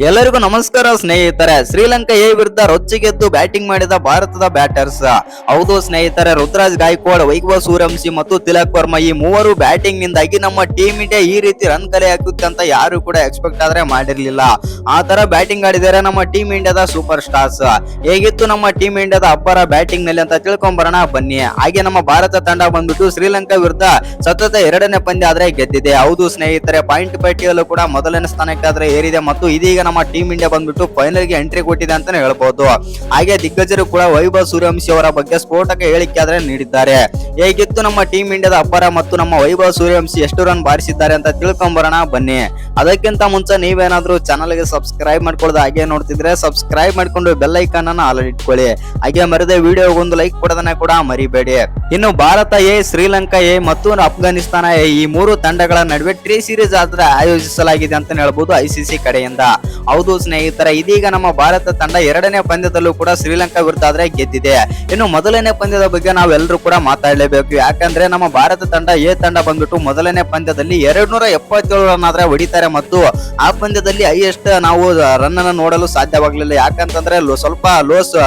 ಎಲ್ಲರಿಗೂ ನಮಸ್ಕಾರ ಸ್ನೇಹಿತರೆ. ಶ್ರೀಲಂಕಾ ಎ ವಿರುದ್ಧ ರೊಚ್ಚಿಗೆದ್ದು ಬ್ಯಾಟಿಂಗ್ ಮಾಡಿದ ಭಾರತದ ಬ್ಯಾಟರ್ಸ್. ಹೌದು ಸ್ನೇಹಿತರೆ, ರುತುರಾಜ್ ಗಾಯಕ್ವಾಡ್, ವೈಭವ್ ಸೂರ್ಯವಂಶಿ ಮತ್ತು ತಿಲಕ್ ವರ್ಮಾ ಈ ಮೂವರು ಬ್ಯಾಟಿಂಗ್ ನಿಂದಾಗಿ ನಮ್ಮ ಟೀಮ್ ಇಂಡಿಯಾ ಈ ರೀತಿ ರನ್ ಕಲೆ ಹಾಕುತ್ತೆ ಅಂತ ಯಾರು ಕೂಡ ಎಕ್ಸ್ಪೆಕ್ಟ್ ಆದ್ರೆ ಮಾಡಿರ್ಲಿಲ್ಲ. ಆ ತರ ಬ್ಯಾಟಿಂಗ್ ಆಡಿದ್ದಾರೆ ನಮ್ಮ ಟೀಮ್ ಇಂಡಿಯಾದ ಸೂಪರ್ ಸ್ಟಾರ್ಸ್. ಹೇಗಿತ್ತು ನಮ್ಮ ಟೀಮ್ ಇಂಡಿಯಾದ ಅಬ್ಬರ ಬ್ಯಾಟಿಂಗ್ ನಲ್ಲಿ ಅಂತ ತಿಳ್ಕೊಂಬರೋಣ ಬನ್ನಿ. ಹಾಗೆ ನಮ್ಮ ಭಾರತ ತಂಡ ಬಂದ್ಬಿಟ್ಟು ಶ್ರೀಲಂಕಾ ವಿರುದ್ಧ ಸತತ ಎರಡನೇ ಪಂದ್ಯ ಆದ್ರೆ ಗೆದ್ದಿದೆ. ಹೌದು ಸ್ನೇಹಿತರೆ, ಪಾಯಿಂಟ್ ಪಟ್ಟಿಯಲ್ಲೂ ಕೂಡ ಮೊದಲನೇ ಸ್ಥಾನಕ್ಕೆ ಆದ್ರೆ ಏರಿದೆ ಮತ್ತು ಇದೀಗ ನಮ್ಮ ಟೀಮ್ ಇಂಡಿಯಾ ಬಂದ್ಬಿಟ್ಟು ಫೈನಲ್ ಗೆ ಎಂಟ್ರಿ ಕೊಟ್ಟಿದೆ ಅಂತಾನೆ ಹೇಳ್ಬಹುದು. ಹಾಗೆ ದಿಗ್ಗಜರು ಕೂಡ ವೈಭವ್ ಸೂರ್ಯವಂಶಿ ಅವರ ಬಗ್ಗೆ ಸ್ಫೋಟಕ ಹೇಳಿಕೆ ಆದ್ರೆ ನೀಡಿದ್ದಾರೆ. ಹೇಗಿತ್ತು ನಮ್ಮ ಟೀಮ್ ಇಂಡಿಯಾದ ಅಬ್ಬರ ಮತ್ತು ನಮ್ಮ ವೈಭವ್ ಸೂರ್ಯವಂಶಿ ಎಷ್ಟು ರನ್ ಬಾರಿಸಿದ್ದಾರೆ ಅಂತ ತಿಳ್ಕೊಂಬರೋಣ ಬನ್ನಿ. ಅದಕ್ಕಿಂತ ಮುಂಚೆ ನೀವೇನಾದ್ರೂ ಚಾನಲ್ ಗೆ ಸಬ್ಸ್ಕ್ರೈಬ್ ಮಾಡ್ಕೊಳ್ಳೋದು ಹಾಗೆ ನೋಡ್ತಿದ್ರೆ ಸಬ್ಸ್ಕ್ರೈಬ್ ಮಾಡ್ಕೊಂಡು ಬೆಲ್ ಐಕಾನ್ ಅನ್ನ ಆಲ್ ಇಟ್ಕೊಳ್ಳಿ. ಹಾಗೆ ಮರದೆ ವಿಡಿಯೋ ಒಂದು ಲೈಕ್ ಕೊಡೋದನ್ನ ಕೂಡ ಮರಿಬೇಡಿ. ಇನ್ನು ಭಾರತ ಎ, ಶ್ರೀಲಂಕಾ ಎ ಮತ್ತು ಅಫ್ಘಾನಿಸ್ತಾನ ಎ ಈ ಮೂರು ತಂಡಗಳ ನಡುವೆ ಟ್ರೀ ಸೀರೀಸ್ ಆದ್ರೆ ಆಯೋಜಿಸಲಾಗಿದೆ ಅಂತ ಹೇಳ್ಬಹುದು ಐಸಿಸಿ ಕಡೆಯಿಂದ. ಹೌದು ಸ್ನೇಹಿತರೆ, ಇದೀಗ ನಮ್ಮ ಭಾರತ ತಂಡ ಎರಡನೇ ಪಂದ್ಯದಲ್ಲೂ ಕೂಡ ಶ್ರೀಲಂಕಾ ವಿರುದ್ಧ ಆದ್ರೆ ಗೆದ್ದಿದೆ. ಇನ್ನು ಮೊದಲನೇ ಪಂದ್ಯದ ಬಗ್ಗೆ ನಾವೆಲ್ಲರೂ ಕೂಡ ಮಾತಾಡಲೇಬೇಕು. ಯಾಕಂದ್ರೆ ನಮ್ಮ ಭಾರತ ತಂಡ ಎ ತಂಡ ಬಂದ್ಬಿಟ್ಟು ಮೊದಲನೇ ಪಂದ್ಯದಲ್ಲಿ 277 ರನ್ ಆದ್ರೆ ಹೊಡಿತಾರೆ ಮತ್ತು ಆ ಪಂದ್ಯದಲ್ಲಿ ಹೈಯೆಸ್ಟ್ ನಾವು ರನ್ ಅನ್ನು ನೋಡಲು ಸಾಧ್ಯವಾಗಲಿಲ್ಲ. ಯಾಕಂತಂದ್ರೆ ಸ್ವಲ್ಪ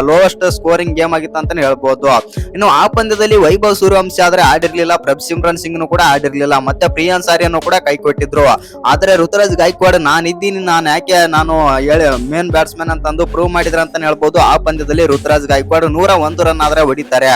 ಲೋಯೆಸ್ಟ್ ಸ್ಕೋರಿಂಗ್ ಗೇಮ್ ಆಗಿತ್ತು ಅಂತಾನೆ ಹೇಳ್ಬಹುದು. ಇನ್ನು ಆ ಪಂದ್ಯದಲ್ಲಿ ವೈಭವ್ ಸೂರ್ಯವಂಶಿ ಆದ್ರೆ ಆಡಿರ್ಲಿಲ್ಲ, ಪ್ರಭ್ಸಿಮ್ರನ್ ಸಿಂಗ್ ಕೂಡ ಆಡಿರ್ಲಿಲ್ಲ, ಮತ್ತೆ ಪ್ರಿಯಾನ್ ಸಾರಿಯನ್ನು ಕೂಡ ಕೈ ಕೊಟ್ಟಿದ್ರು. ಆದ್ರೆ ಋತುರಾಜ್ ಗಾಯಕ್ವಾಡ್ ನಾನಿದ್ದೀನಿ, ನಾನು ಮೇನ್ ಬ್ಯಾಟ್ಸ್ಮನ್ ಅಂತಂದು ಪ್ರೂವ್ ಮಾಡಿದ್ರ ಅಂತ ಹೇಳ್ಬಹುದು. ಆ ಪಂದ್ಯದಲ್ಲಿ ಋತುರಾಜ್ ಗಾಯಕ್ವಾಡ್ 101 ರನ್ ಆದ್ರೆ ಹೊಡಿತಾರೆ.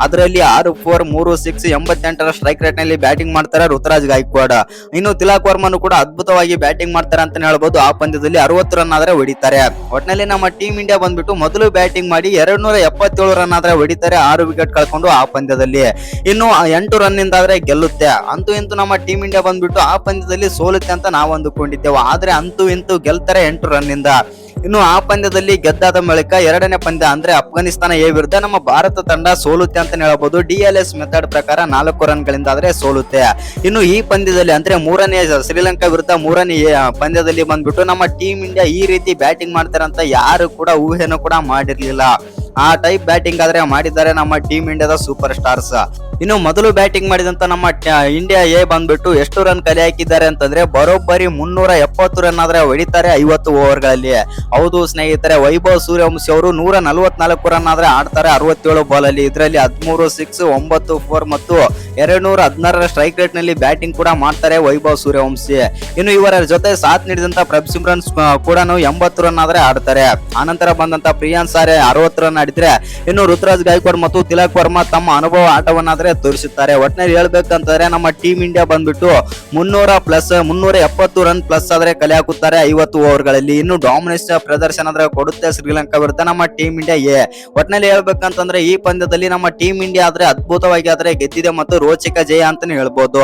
ಅದರಲ್ಲಿ 6 4 3 6 88ರ ಸ್ಟ್ರೈಕ್ ರೇಟ್ ನಲ್ಲಿ ಬ್ಯಾಟಿಂಗ್ ಮಾಡ್ತಾರೆ ಋತುರಾಜ್ ಗಾಯಕ್ವಾಡ್. ಇನ್ನು ತಿಲಕ್ ವರ್ಮನು ಕೂಡ ಅದ್ಭುತವಾಗಿ ಬ್ಯಾಟಿಂಗ್ ಮಾಡ್ತಾರೆ ಅಂತ ಹೇಳ್ಬಹುದು. ಆ ಪಂದ್ಯದಲ್ಲಿ 60 ರನ್ ಆದ್ರೆ ಹೊಡಿತಾರೆ. ಒಟ್ಟಿನಲ್ಲಿ ನಮ್ಮ ಟೀಮ್ ಇಂಡಿಯಾ ಬಂದ್ಬಿಟ್ಟು ಮೊದಲು ಬ್ಯಾಟಿಂಗ್ ಮಾಡಿ 277 ರನ್ ಆದ್ರೆ ಹೊಡಿತಾರೆ, 6 ವಿಕೆಟ್ ಕಳ್ಕೊಂಡು ಆ ಪಂದ್ಯದಲ್ಲಿ. ಇನ್ನು 8 ರನ್ ನಿಂದ ಆದ್ರೆ ಗೆಲ್ಲುತ್ತೆ. ಅಂತೂ ಇಂತೂ ನಮ್ಮ ಟೀಮ್ ಇಂಡಿಯಾ ಬಂದ್ಬಿಟ್ಟು ಆ ಪಂದ್ಯದಲ್ಲಿ ಸೋಲುತ್ತೆ ಅಂತ ನಾವು ಅಂದುಕೊಂಡಿದ್ದೆವು. ಆದ್ರೆ ಅಂತೂ ಇಂತೂ ಗೆಲ್ತಾರೆ 8 ರನ್ ನಿಂದ. ಇನ್ನು ಆ ಪಂದ್ಯದಲ್ಲಿ ಗೆದ್ದಾದ ಬಳಿಕ ಎರಡನೇ ಪಂದ್ಯ ಅಂದ್ರೆ ಅಫ್ಘಾನಿಸ್ತಾನ ಎ ವಿರುದ್ಧ ನಮ್ಮ ಭಾರತ ತಂಡ ಸೋಲುತ್ತೆ ಅಂತ ಹೇಳ್ಬಹುದು. DLS ಮೆಥಡ್ ಪ್ರಕಾರ 4 ರನ್ ಗಳಿಂದ ಆದ್ರೆ ಸೋಲುತ್ತೆ. ಇನ್ನು ಈ ಪಂದ್ಯದಲ್ಲಿ ಅಂದ್ರೆ ಮೂರನೇ ಶ್ರೀಲಂಕಾ ವಿರುದ್ಧ ಮೂರನೇ ಪಂದ್ಯದಲ್ಲಿ ಬಂದ್ಬಿಟ್ಟು ನಮ್ಮ ಟೀಮ್ ಇಂಡಿಯಾ ಈ ರೀತಿ ಬ್ಯಾಟಿಂಗ್ ಮಾಡ್ತಾರೆ ಅಂತ ಯಾರು ಕೂಡ ಊಹೆನೂ ಕೂಡ ಮಾಡಿರ್ಲಿಲ್ಲ. ಆ ಟೈಪ್ ಬ್ಯಾಟಿಂಗ್ ಆದ್ರೆ ಮಾಡಿದ್ದಾರೆ ನಮ್ಮ ಟೀಮ್ ಇಂಡಿಯಾದ ಸೂಪರ್ ಸ್ಟಾರ್ಸ್. ಇನ್ನು ಮೊದಲು ಬ್ಯಾಟಿಂಗ್ ಮಾಡಿದಂತ ನಮ್ಮ ಇಂಡಿಯಾ ಎ ಬಂದ್ಬಿಟ್ಟು ಎಷ್ಟು ರನ್ ಕಲೆ ಹಾಕಿದ್ದಾರೆ ಅಂತಂದ್ರೆ ಬರೋಬ್ಬರಿ 370 ರನ್ ಆದ್ರೆ ಹೊಡಿತಾರೆ 50 ಓವರ್ಗಳಲ್ಲಿ. ಹೌದು ಸ್ನೇಹಿತರೆ, ವೈಭವ್ ಸೂರ್ಯವಂಶಿ ಅವರು 144 ರನ್ ಆದ್ರೆ ಆಡ್ತಾರೆ 67 ಬಾಲ್ ಅಲ್ಲಿ. ಇದರಲ್ಲಿ 13 6 9 4 ಮತ್ತು 216ರ ಸ್ಟ್ರೈಕ್ ರೇಟ್ ನಲ್ಲಿ ಬ್ಯಾಟಿಂಗ್ ಕೂಡ ಮಾಡ್ತಾರೆ ವೈಭವ್ ಸೂರ್ಯವಂಶಿ. ಇನ್ನು ಇವರ ಜೊತೆ ಸಾಥ್ ನೀಡಿದಂತ ಪ್ರಭ್ಸಿಮ್ರನ್ ಕೂಡ 80 ರನ್ ಆದ್ರೆ ಆಡ್ತಾರೆ. ಆನಂತರ ಬಂದಂತ ಪ್ರಿಯಾನ್ ಸಾರೆ 60 ರನ್ ಆಡಿದ್ರೆ, ಇನ್ನು ಋತುರಾಜ್ ಗಾಯಕ್ವಾಡ್ ಮತ್ತು ತಿಲಕ್ ವರ್ಮಾ ತಮ್ಮ ಅನುಭವ ಆಟವನ್ನಾದ್ರೆ ತೋರಿಸುತ್ತಾರೆ. ಒಟ್ಟಿನಲ್ಲಿ ಹೇಳ್ಬೇಕಂತಂದ್ರೆ ನಮ್ಮ ಟೀಮ್ ಇಂಡಿಯಾ ಬಂದ್ಬಿಟ್ಟು 370 ರನ್ ಪ್ಲಸ್ ಆದ್ರೆ ಕಲೆ ಹಾಕುತ್ತಾರೆ 50 ಓವರ್ಗಳಲ್ಲಿ. ಇನ್ನು ಡಾಮಿನೇಷನ್ ಪ್ರದರ್ಶನ ಆದ್ರೆ ಕೊಡುತ್ತೆ ಶ್ರೀಲಂಕಾ ವಿರುದ್ಧ ನಮ್ಮ ಟೀಮ್ ಇಂಡಿಯಾ ಎ. ಒಟ್ಟಿನಲ್ಲಿ ಹೇಳ್ಬೇಕಂತಂದ್ರೆ ಈ ಪಂದ್ಯದಲ್ಲಿ ನಮ್ಮ ಟೀಮ್ ಇಂಡಿಯಾ ಆದ್ರೆ ಅದ್ಭುತವಾಗಿ ಆದ್ರೆ ಗೆದ್ದಿದೆ ಮತ್ತು ರೋಚಕ ಜಯ ಅಂತಾನೆ ಹೇಳ್ಬೋದು.